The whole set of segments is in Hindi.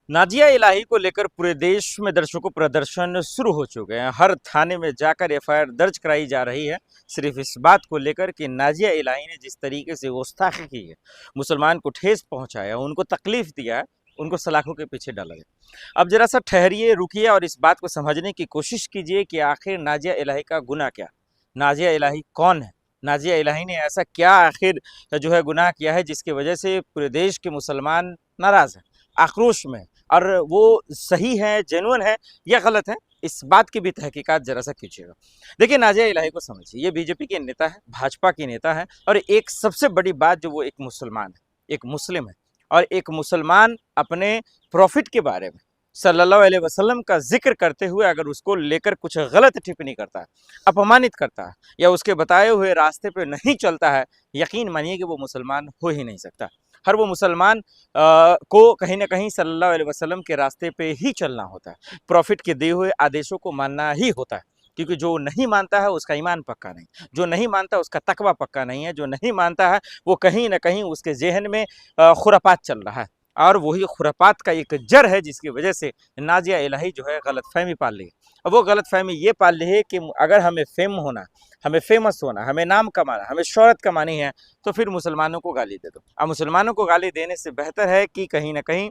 नाजिया इलाही को लेकर पूरे देश में दर्शकों प्रदर्शन शुरू हो चुके हैं। हर थाने में जाकर एफआईआर दर्ज कराई जा रही है, सिर्फ इस बात को लेकर कि नाजिया इलाही ने जिस तरीके से गुस्ताखी की है, मुसलमान को ठेस पहुंचाया, उनको तकलीफ दिया है, उनको सलाखों के पीछे डाला गया। अब जरा सा ठहरिए, रुकिए और इस बात को समझने की कोशिश कीजिए कि आखिर नाजिया इलाही का गुनाह क्या, नाजिया इलाही कौन है, नाजिया इलाही ने ऐसा क्या आखिर जो है गुनाह किया है जिसकी वजह से पूरे देश के मुसलमान नाराज हैं, आक्रोश में। और वो सही है, जेन्युइन है या गलत है, इस बात की भी तहकीकात जरा सा कीजिएगा। देखिए, नाजिया इलाही को समझिए, ये बीजेपी के नेता है, भाजपा की नेता है, और एक सबसे बड़ी बात जो वो एक मुसलमान है, एक मुस्लिम है। और एक मुसलमान अपने प्रॉफिट के बारे में सल्लल्लाहु अलैहि वसल्लम का जिक्र करते हुए अगर उसको लेकर कुछ गलत टिप्पणी करता है, अपमानित करता है, या उसके बताए हुए रास्ते पे नहीं चलता है, यकीन मानिए कि वो मुसलमान हो ही नहीं सकता। हर वो मुसलमान को कहीं ना कहीं सल्लल्लाहु अलैहि वसल्लम के रास्ते पे ही चलना होता है, प्रॉफिट के दिए हुए आदेशों को मानना ही होता है। क्योंकि जो नहीं मानता है उसका ईमान पक्का नहीं, जो नहीं मानता उसका तकवा पक्का नहीं है, जो नहीं मानता है वो कहीं ना कहीं उसके जहन में खुरापात चल रहा है। और वही खुरापात का एक जड़ है जिसकी वजह से नाजिया इलाही जो है गलतफहमी पाल ली है। अब वो गलतफहमी ये पाल ली है कि अगर हमें फेम होना, हमें फेमस होना, हमें नाम कमाना, हमें शोहरत कमानी है, तो फिर मुसलमानों को गाली दे दो। अब मुसलमानों को गाली देने से बेहतर है कि कहीं ना कहीं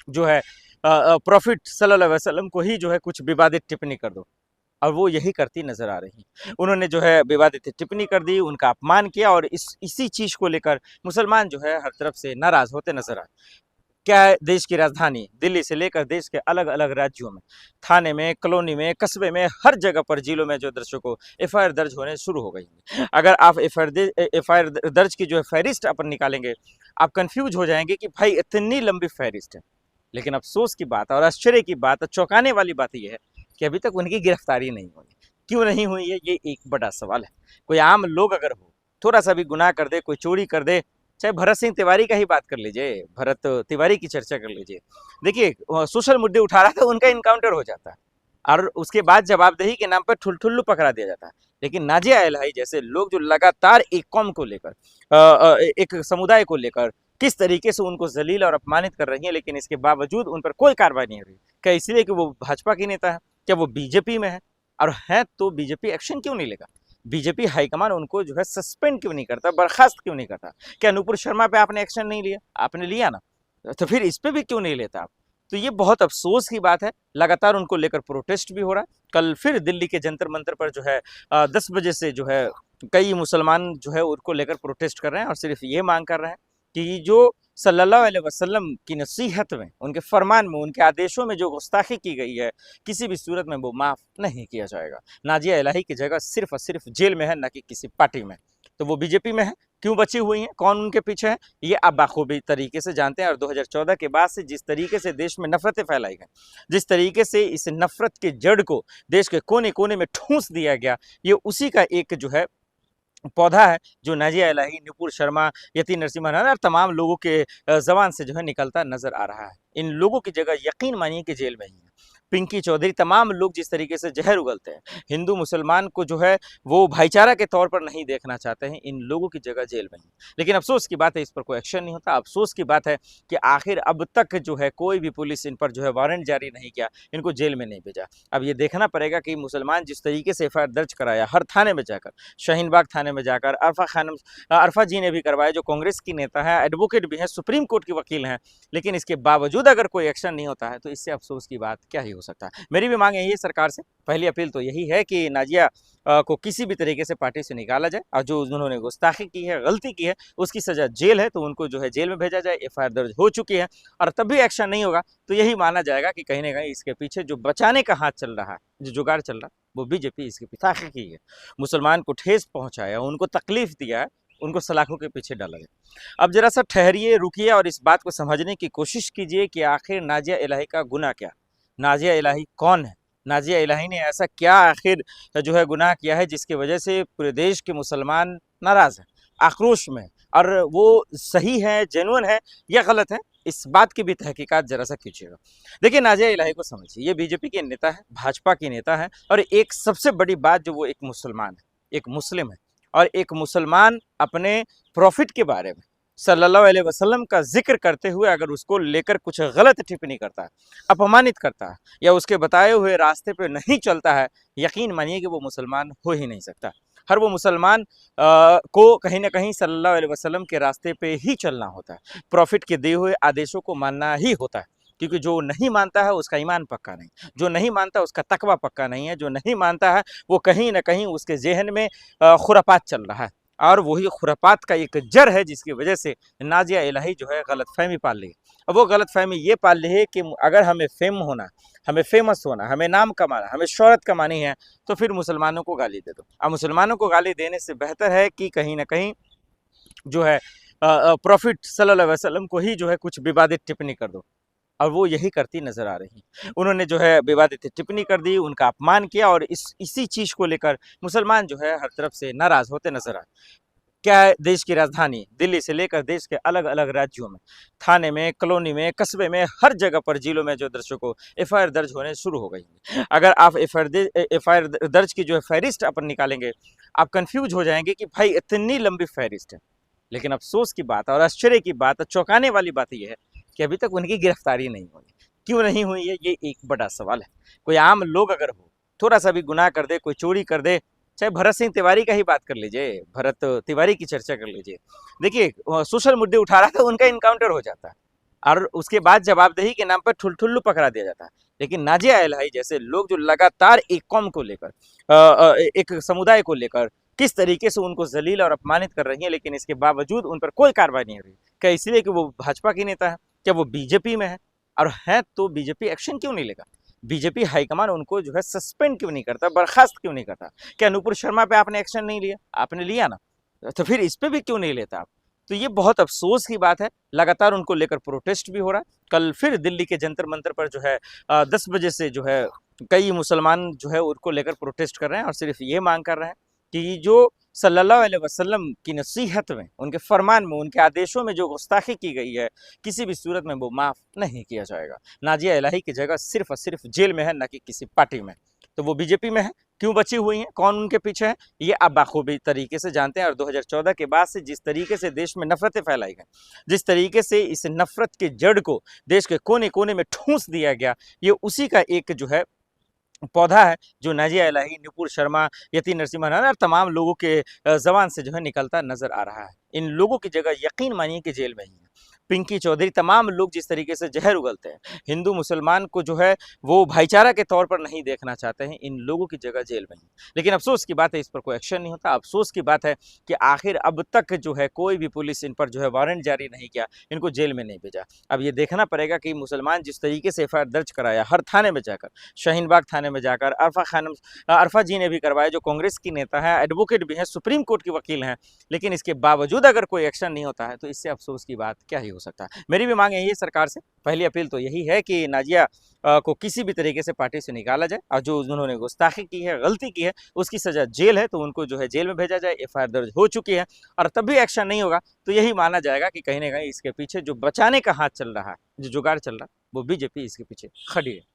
जो है प्रॉफिट सल्लल्लाहु अलैहि वसल्लम को ही जो है कुछ विवादित टिप्पणी कर दो। और वो यही करती नजर आ रही है। उन्होंने जो है विवादित टिप्पणी कर दी, उनका अपमान किया, और इसी चीज को लेकर मुसलमान जो है हर तरफ से नाराज होते नजर आए। क्या है, देश की राजधानी दिल्ली से लेकर देश के अलग अलग राज्यों में, थाने में, कॉलोनी में, कस्बे में, हर जगह पर, जिलों में जो दर्शकों एफआईआर दर्ज होने शुरू हो गई है। अगर आप एफआईआर दर्ज की जो है फहरिस्त अपन निकालेंगे, आप कंफ्यूज हो जाएंगे कि भाई इतनी लंबी फहरिस्त है। लेकिन अफसोस की बात और आश्चर्य की बात और चौंकाने वाली बात यह है कि अभी तक उनकी गिरफ्तारी नहीं हुई। क्यों नहीं हुई है, ये एक बड़ा सवाल है। कोई आम लोग अगर हो, थोड़ा सा भी गुनाह कर दे, कोई चोरी कर दे, चाहे भरत सिंह तिवारी का ही बात कर लीजिए, भरत तिवारी की चर्चा कर लीजिए, देखिए सोशल मुद्दे उठा रहा था, उनका इनकाउंटर हो जाता है और उसके बाद जवाबदेही के नाम पर ठुल्लू पकड़ा दिया जाता है। लेकिन नाजिया इलाही जैसे लोग जो लगातार एक कौम को लेकर, एक समुदाय को लेकर किस तरीके से उनको जलील और अपमानित कर रही है, लेकिन इसके बावजूद उन पर कोई कार्रवाई नहीं हो रही। क्या इसलिए कि वो भाजपा की नेता है? क्या वो बीजेपी में है? और है तो बीजेपी एक्शन क्यों नहीं लेगा? बीजेपी हाईकमान उनको जो है सस्पेंड क्यों नहीं करता, बर्खास्त क्यों नहीं करता? क्या नुपुर शर्मा पे आपने एक्शन नहीं लिया? आपने लिया ना, तो फिर इस पे भी क्यों नहीं लेता आप? तो ये बहुत अफसोस की बात है। लगातार उनको लेकर प्रोटेस्ट भी हो रहा है। कल फिर दिल्ली के जंतर मंतर पर जो है 10 बजे से जो है कई मुसलमान जो है उनको लेकर प्रोटेस्ट कर रहे हैं और सिर्फ ये मांग कर रहे हैं कि जो सल्लल्लाहु अलैहि वसल्लम की नसीहत में, उनके फरमान में, उनके आदेशों में जो गुस्ताखी की गई है, किसी भी सूरत में वो माफ़ नहीं किया जाएगा। नाजिया इलाही की जगह सिर्फ और सिर्फ जेल में है, न कि किसी पार्टी में। तो वो बीजेपी में है, क्यों बची हुई हैं, कौन उनके पीछे है, ये आप बाखूबी तरीके से जानते हैं। और 2014 के बाद से जिस तरीके से देश में नफरतें फैलाई गई, जिस तरीके से इस नफरत के जड़ को देश के कोने कोने में ठूंस दिया गया, ये उसी का एक जो है पौधा है जो नाजिया इलाही, नुपुर शर्मा, यति नरसिम्हा और तमाम लोगों के जबान से जो है निकलता नजर आ रहा है। इन लोगों की जगह यकीन मानिए कि जेल में ही है। पिंकी चौधरी, तमाम लोग जिस तरीके से जहर उगलते हैं, हिंदू मुसलमान को जो है वो भाईचारा के तौर पर नहीं देखना चाहते हैं, इन लोगों की जगह जेल में ही। लेकिन अफसोस की बात है, इस पर कोई एक्शन नहीं होता। अफसोस की बात है कि आखिर अब तक जो है कोई भी पुलिस इन पर जो है वारंट जारी नहीं किया, इनको जेल में नहीं भेजा। अब ये देखना पड़ेगा कि मुसलमान जिस तरीके से एफआईआर दर्ज कराया, हर थाने में जाकर, शाहीन बाग थाने में जाकर, अरफा जी ने भी करवाया जो कांग्रेस की नेता है, एडवोकेट भी हैं, सुप्रीम कोर्ट की वकील हैं, लेकिन इसके बावजूद अगर कोई एक्शन नहीं होता है तो इससे अफसोस की बात क्या ही हो सकता है। मेरी भी मांग यही है सरकार से, पहली अपील तो यही है कि नाजिया को किसी भी तरीके से पार्टी से निकाला जाए, और जो उन्होंने गुस्ताखी की है, गलती की है, उसकी सजा जेल है, तो उनको जो है जेल में भेजा जाए। एफआईआर दर्ज हो चुकी है और तब भी एक्शन नहीं होगा तो यही माना जाएगा कि कहीं ना कहीं इसके पीछे जो बचाने का हाथ चल रहा है, जो जुगाड़ चल रहा है, वो बीजेपी इसके पीछे की है। मुसलमान को ठेस पहुंचाया, उनको तकलीफ दिया है, उनको सलाखों के पीछे डाला गया। अब जरा सा ठहरिए, रुकिए और इस बात को समझने की कोशिश कीजिए कि आखिर नाजिया इलाही का गुनाह क्या, नाजिया इलाही कौन है, नाजिया इलाही ने ऐसा क्या आखिर जो है गुनाह किया है जिसकी वजह से पूरे देश के मुसलमान नाराज हैं, आक्रोश में। और वो सही है, जेन्युइन है या गलत है, इस बात की भी तहकीकात जरा सा कीजिएगा। देखिए, नाजिया इलाही को समझिए, ये बीजेपी के नेता है, भाजपा की नेता है, और एक सबसे बड़ी बात जो वो एक मुसलमान है, एक मुस्लिम है। और एक मुसलमान अपने प्रॉफिट के बारे में सल्लल्लाहु अलैहि वसल्लम का जिक्र करते हुए अगर उसको लेकर कुछ गलत टिप्पणी करता है, अपमानित करता है या उसके बताए हुए रास्ते पे नहीं चलता है, यकीन मानिए कि वो मुसलमान हो ही नहीं सकता। हर वो मुसलमान को कहीं न कहीं सल्लल्लाहु अलैहि वसल्लम के रास्ते पे ही चलना होता है। प्रॉफ़िट के दिए हुए आदेशों को मानना ही होता है। क्योंकि जो नहीं मानता है उसका ईमान पक्का नहीं, जो नहीं मानता उसका तकवा पक्का नहीं है, जो नहीं मानता है वो कहीं न कहीं उसके ज़हन में खुरापात चल रहा है। और वही खुरापात का एक जड़ है जिसकी वजह से नाज़िया इलाही जो है गलतफ़हमी पाल ली है। अब वो गलतफ़हमी ये पाल ली है कि अगर हमें फ़ेम होना, हमें फ़ेमस होना, हमें नाम कमाना, हमें शोहरत कमानी है तो फिर मुसलमानों को गाली दे दो। अब मुसलमानों को गाली देने से बेहतर है कि कहीं न कहीं जो है प्रॉफ़िट सल्लल्लाहु अलैहि वसल्लम को ही जो है कुछ विवादित टिप्पणी कर दो। और वो यही करती नज़र आ रही हैं। उन्होंने जो है विवादित टिप्पणी कर दी, उनका अपमान किया और इसी चीज़ को लेकर मुसलमान जो है हर तरफ से नाराज़ होते नज़र आए। क्या है, देश की राजधानी दिल्ली से लेकर देश के अलग-अलग राज्यों में, थाने में, कॉलोनी में, कस्बे में, हर जगह पर, जिलों में जो दर्शकों एफआईआर दर्ज होने शुरू हो गई हैं। अगर आप एफआईआर दर्ज की जो है फ़हरिस्त अपन निकालेंगे, आप कन्फ्यूज़ हो जाएँगे कि भाई इतनी लंबी फ़हरिस्त है। लेकिन अफ़सोस की बात और आश्चर्य की बात और चौंकाने वाली बात ये है कि अभी तक उनकी गिरफ्तारी नहीं हुई। क्यों नहीं हुई है, ये एक बड़ा सवाल है। कोई आम लोग अगर हो, थोड़ा-सा भी गुनाह कर दे, कोई चोरी कर दे, चाहे भरत सिंह तिवारी का ही बात कर लीजिए, भरत तिवारी की चर्चा कर लीजिए। देखिए सोशल मुद्दे उठा रहा था, उनका एनकाउंटर हो जाता है और उसके बाद जवाबदेही के नाम पर ठुल्लू पकड़ा दिया जाता है। लेकिन नाज़िया इलाही जैसे लोग जो लगातार एक कौम को लेकर एक समुदाय को लेकर किस तरीके से उनको ज़लील और अपमानित कर रही हैं, लेकिन इसके बावजूद उन पर कोई कार्रवाई नहीं हो रही। क्या इसलिए कि वो भाजपा के नेता हैं? क्या वो बीजेपी में है? और हैं तो बीजेपी एक्शन क्यों नहीं लेगा? बीजेपी हाईकमान उनको जो है सस्पेंड क्यों नहीं करता, बर्खास्त क्यों नहीं करता? क्या नुपुर शर्मा पे आपने एक्शन नहीं लिया? आपने लिया ना, तो फिर इस पे भी क्यों नहीं लेता आप? तो ये बहुत अफ़सोस की बात है, लगातार उनको लेकर प्रोटेस्ट भी हो रहा है। कल फिर दिल्ली के जंतर मंतर पर जो है 10 बजे से जो है कई मुसलमान जो है उनको लेकर प्रोटेस्ट कर रहे हैं और सिर्फ ये मांग कर रहे हैं कि जो सल्लल्लाहु अलैहि वसल्लम की नसीहत में, उनके फरमान में, उनके आदेशों में जो गुस्ताखी की गई है, किसी भी सूरत में वो माफ़ नहीं किया जाएगा। नाज़िया इलाही की जगह सिर्फ और सिर्फ जेल में है, ना कि किसी पार्टी में। तो वो बीजेपी में है, क्यों बची हुई हैं, कौन उनके पीछे है, ये आप बाखूबी तरीके से जानते हैं। और 2014 के बाद से जिस तरीके से देश में नफ़रतें फैलाई गई, जिस तरीके से इस नफ़रत के जड़ को देश के कोने-कोने में ठूँस दिया गया, ये उसी का एक जो है पौधा है जो नाज़िया इलाही, नुपुर शर्मा, यति नरसिम्हा और तमाम लोगों के ज़बान से जो है निकलता नज़र आ रहा है। इन लोगों की जगह यकीन मानिए कि जेल में ही है। पिंकी चौधरी, तमाम लोग जिस तरीके से ज़हर उगलते हैं, हिंदू मुसलमान को जो है वो भाईचारा के तौर पर नहीं देखना चाहते हैं, इन लोगों की जगह जेल में ही। लेकिन अफ़सोस की बात है इस पर कोई एक्शन नहीं होता। अफ़सोस की बात है कि आखिर अब तक जो है कोई भी पुलिस इन पर जो है वारंट जारी नहीं किया, इनको जेल में नहीं भेजा। अब ये देखना पड़ेगा कि मुसलमान जिस तरीके से एफआईआर दर्ज कराया हर थाने में जाकर, शाहीन बाग थाने में जाकर, अरफा जी ने भी करवाया जो कांग्रेस की नेता है, एडवोकेट भी हैं, सुप्रीम कोर्ट के वकील हैं, लेकिन इसके बावजूद अगर कोई एक्शन नहीं होता है तो इससे अफसोस की बात क्या ही हो सकता है। मेरी भी मांग यही है सरकार से, पहली अपील तो यही है कि नाज़िया को किसी भी तरीके से पार्टी से निकाला जाए और जो उन्होंने गुस्ताखी की है, गलती की है, उसकी सज़ा जेल है तो उनको जो है जेल में भेजा जाए। एफआईआर दर्ज हो चुकी है और तब भी एक्शन नहीं होगा तो यही माना जाएगा कि कहीं न कहीं इसके पीछे जो बचाने का हाथ चल रहा है, जो जुगाड़ चल रहा है, वो बीजेपी इसके पीछे खड़ी है।